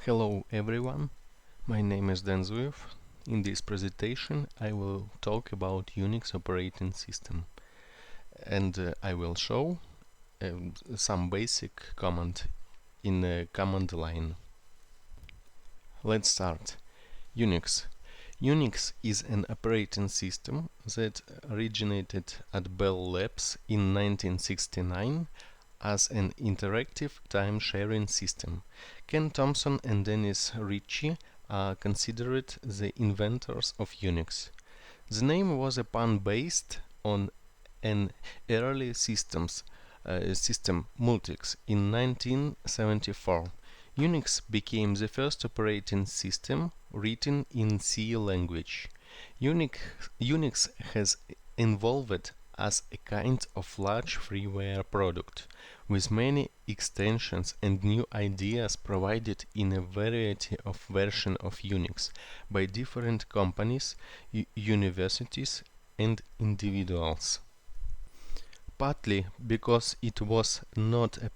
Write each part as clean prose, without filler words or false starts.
Hello everyone, my name is Denzuev. In this presentation I will talk about Unix operating system and I will show some basic command in a command line. Let's start. Unix. Unix is an operating system that originated at Bell Labs in 1969 as an interactive time-sharing system. Ken Thompson and Dennis Ritchie are considered the inventors of Unix. The name was a pun based on an early system Multics in 1974. Unix became the first operating system written in C language. Unix has evolved as a kind of large freeware product, with many extensions and new ideas provided in a variety of versions of Unix by different companies, universities, and individuals. Partly because it was not a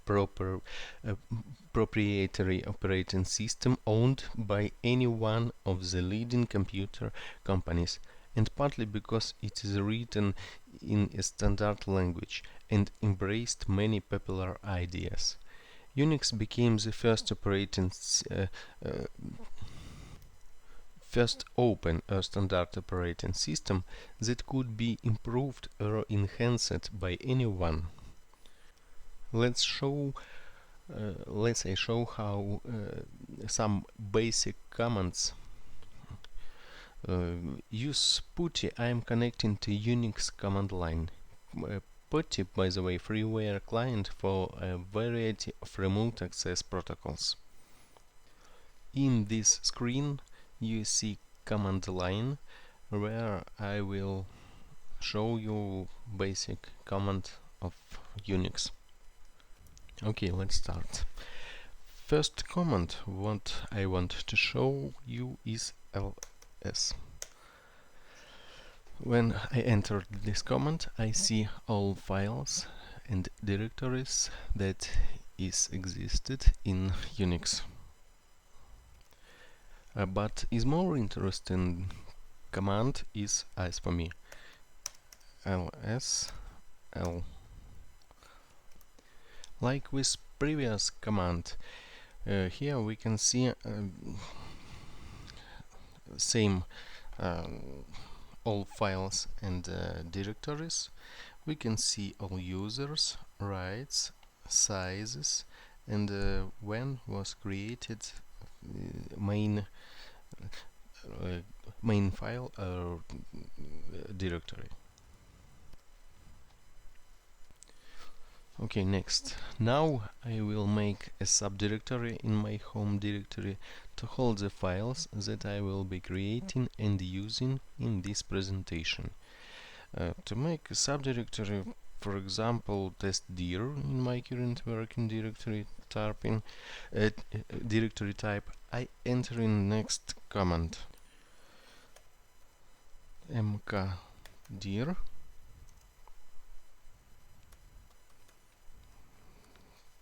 proprietary operating system owned by any one of the leading computer companies, and partly because it is written in a standard language and embraced many popular ideas. Unix became the first first open standard operating system that could be improved or enhanced by anyone. Let's show how some basic commands. Use PuTTY. I am connecting to Unix command line. PuTTY, by the way, freeware client for a variety of remote access protocols. In this screen you see command line where I will show you basic command of Unix. Okay, let's start. First command what I want to show you is ls. When I enter this command, I see all files and directories that existed in Unix. But is more interesting command is, as for me, ls l. Like with previous command, here we can see same all files and directories. We can see all users, rights, sizes, and when was created main file or directory. Okay, next. Now I will make a subdirectory in my home directory to hold the files that I will be creating and using in this presentation. To make a subdirectory, for example, testdir in my current working directory directory type, I enter in next command mkdir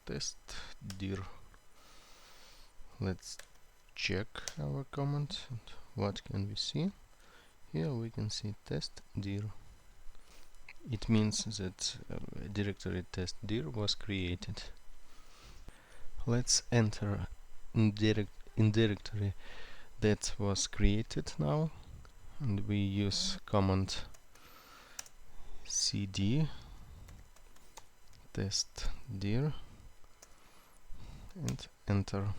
testdir. Let's check our command. What can we see? Here we can see testdir. It means that directory testdir was created. Let's enter in directory that was created now, and we use command cd testdir and enter.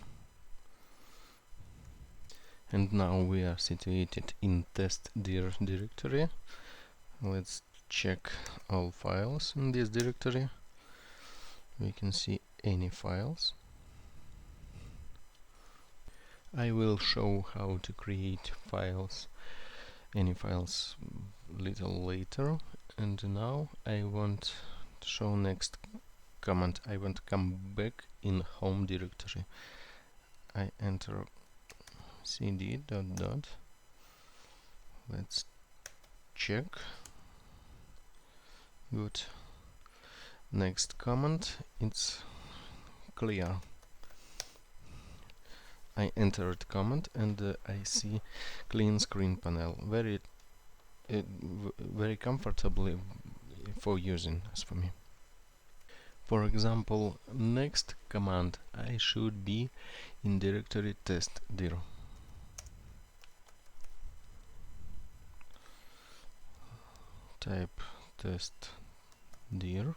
And now we are situated in testdir directory. Let's check all files in this directory. We can see any files. I will show how to create any files little later. And now I want to show next command. I want to come back in home directory. I enter cd ... Let's check. Good. Next command, it's clear. I entered command and I see clean screen panel. Very comfortably for using as for me. For example, next command I should be in directory test dir. Type test dir.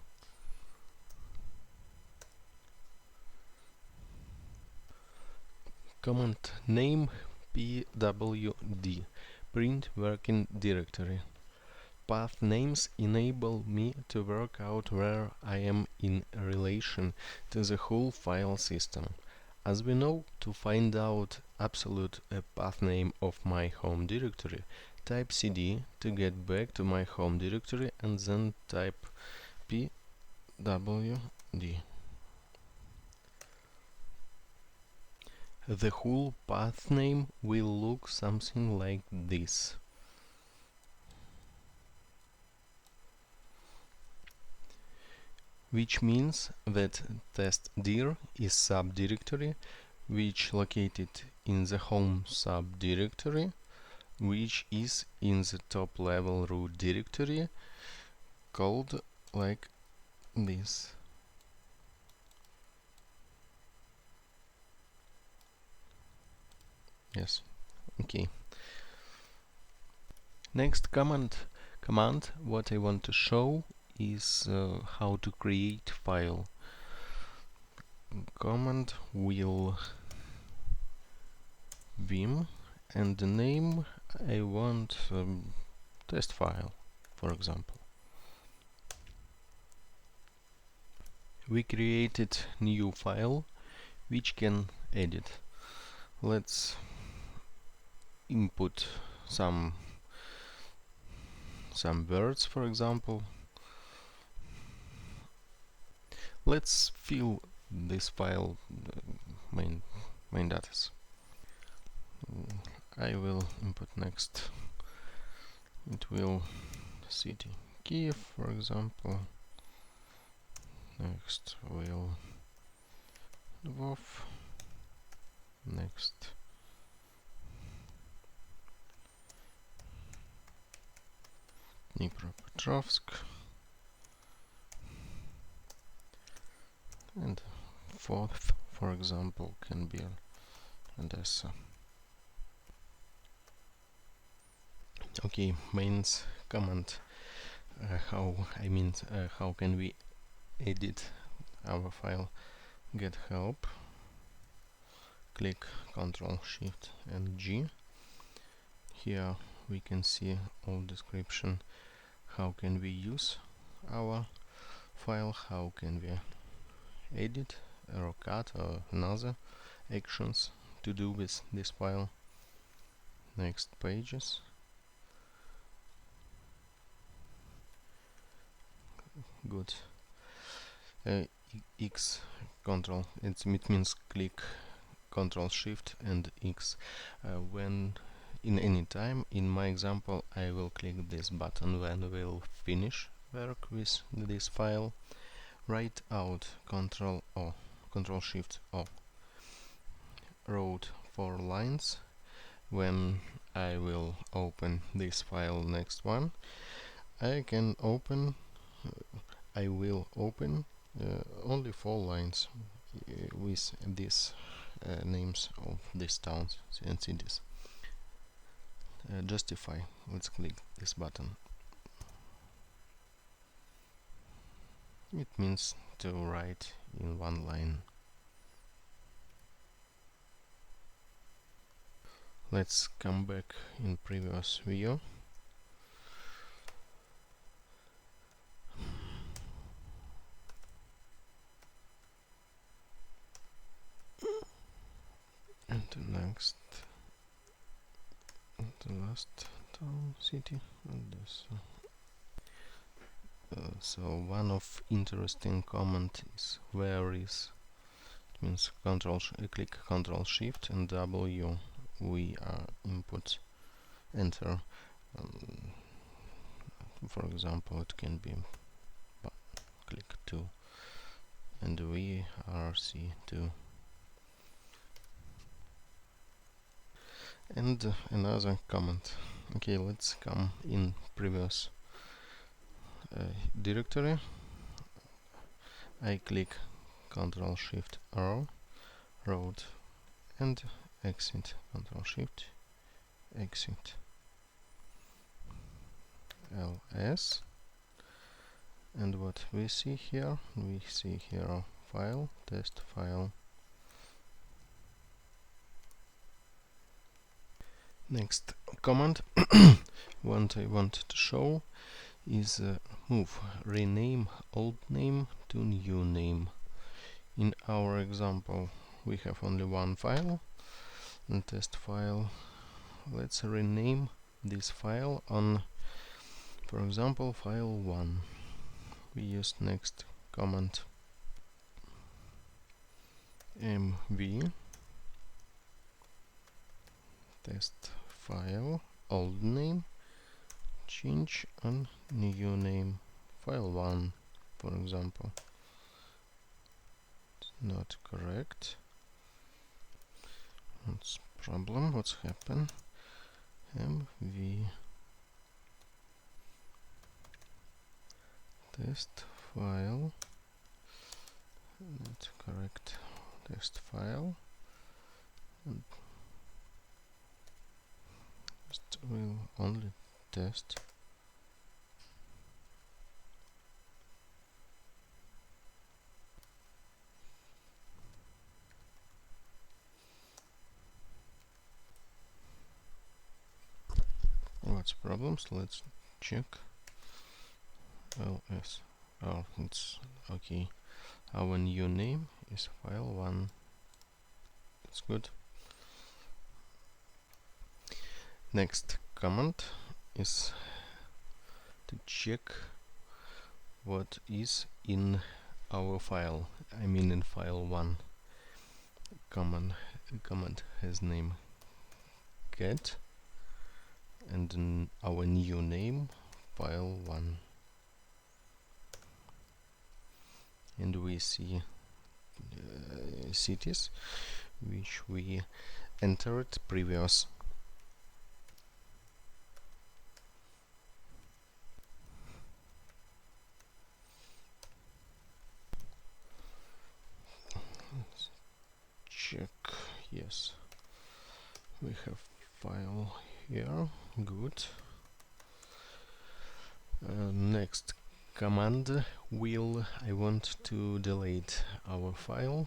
Command name pwd, print working directory. Path names enable me to work out where I am in relation to the whole file system. As we know, to find out absolute path name of my home directory, type cd to get back to my home directory and then type pwd. The whole path name will look something like this. Which means that testdir is subdirectory which located in the home subdirectory, which is in the top level root directory called like this. Yes, okay. Next command what I want to show is how to create file. Command will vim and the name I want test file, for example. We created new file which can edit. Let's input some words, for example. Let's fill this file main data. I will input next. It will city Kiev, for example. Next will Lvov. Next Dnipropetrovsk. And fourth, for example, can be Odessa. Okay, mains command. How can we edit our file? Get help. Click Ctrl Shift and G. Here we can see all description. How can we use our file? How can we edit or cut or another actions to do with this file? Next pages. Good. X control. It means click Ctrl Shift and X. When in any time, in my example, I will click this button when we'll finish work with this file. Write out Ctrl O, Ctrl Shift O. Wrote 4 lines. When I will open this file, next one, I will open only 4 lines with these names of these towns and cities. Justify. Let's click this button. It means to write in 1 line. Let's come back in previous view. And the next, the last town, city, and this. So one of interesting comment is where is. It means click Ctrl Shift and W. We input enter. For example, it can be click 2 and we are C2. and another command. Okay, let's come in previous directory. I click Ctrl Shift R, root, and exit. Ctrl Shift, exit. ls, and what we see here? We see here file, test file. Next command what I want to show is move rename old name to new name. In our example we have only one file, a test file. Let's rename this file on, for example, file 1. We use next command mv test file old name, change on new name, file 1, for example. It's not correct. What's problem? What's happened? mv test file, not correct, test file, and just will only test. What's problems? Let's check. ls. Oh, it's okay. Our new name is file 1. It's good. Next command is to check what is in our file. I mean in file 1. Command has name get, and our new name file 1. And we see cities which we entered previous. Let's check. Yes, we have file here. Good. Next command I want to delete our file.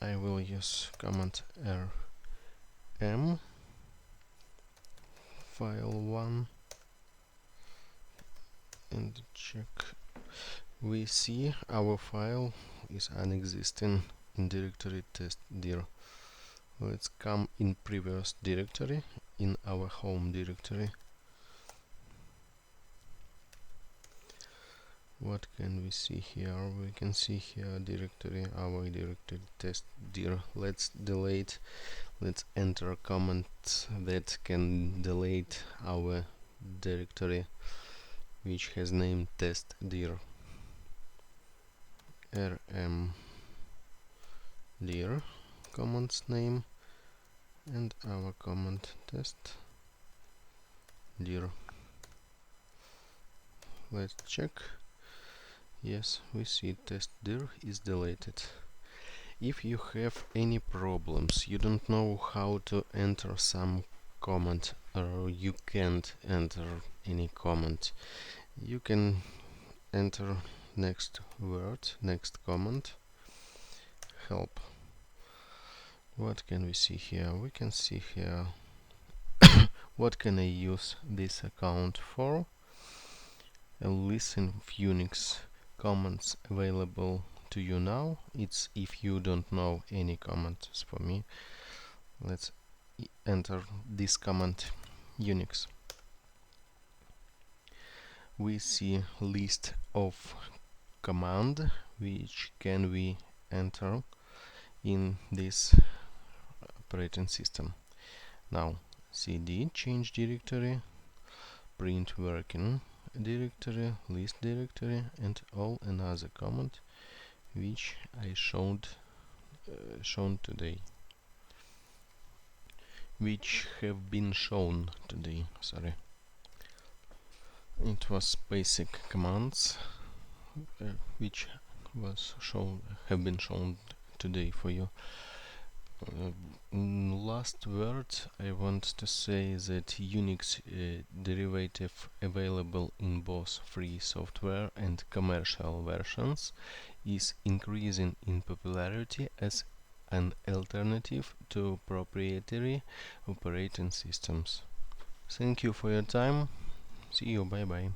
I will use command rm file 1 and check. We see our file is unexisting in directory testdir. Let's come in previous directory, in our home directory. What can we see here? We can see here directory, our directory testdir. Let's delete. Let's enter a command that can delete our directory which has name testdir. rm dir command's name and our command testdir. Let's check. Yes, we see testdir is deleted. If you have any problems, you don't know how to enter some command, or you can't enter any command, you can enter next word, next command, help. What can we see here? We can see here what can I use this account for? A list of Unix commands available to you now. It's if you don't know any commands for me. Let's enter this command Unix. We see list of command which can we enter in this operating system. Now cd change directory, print working directory, list directory, and all another command which I shown today. which have been shown today. Sorry. It was basic commands which have been shown today for you. In last words, I want to say that Unix derivative available in both free software and commercial versions is increasing in popularity as an alternative to proprietary operating systems. Thank you for your time. See you. Bye bye.